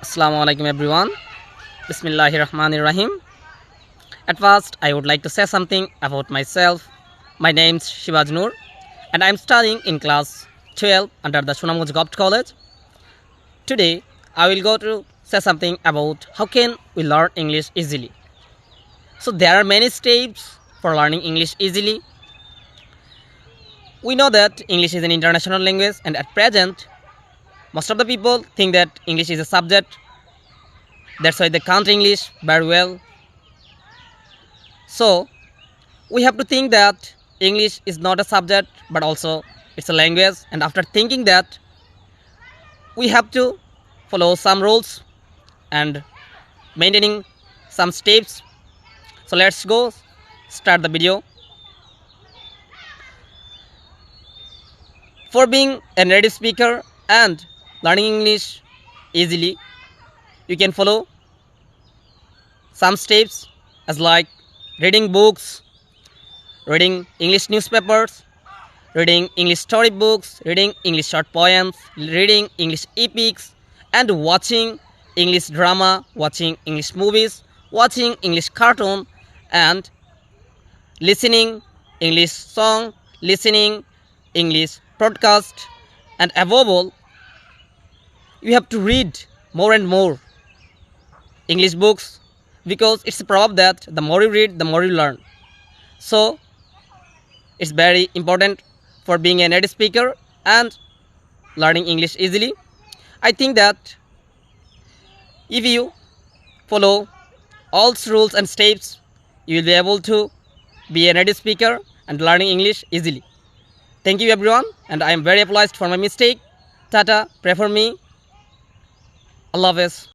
Assalamu alaikum everyone. Bismillahir Rahmanir Rahim. At first, I would like to say something about myself. My name's Shivaj Noor and I am studying in class 12 under the Sunamganj Govt College. Today, I will go to say something about how can we learn English easily. So there are many steps for learning English easily. We know that English is an international language and at present, most of the people think that English is a subject. That's why they can't English very well. So we have to think that English is not a subject but also it's a language, and after thinking that, we have to follow some rules and maintaining some steps. So let's go start the video. For being a native speaker and learning English easily, you can follow some steps as like reading books, reading English newspapers, reading English storybooks, reading English short poems, reading English epics, and watching English drama, watching English movies, watching English cartoon, and listening English song, listening English podcast, and above all, you have to read more and more English books because it's a proverb that the more you read, the more you learn. So it's very important for being a native speaker and learning English easily. I think that if you follow all rules and steps, you will be able to be a native speaker and learning English easily. Thank you everyone, and I am very apologized for my mistake. Tata, pray for me. Allah Hafiz.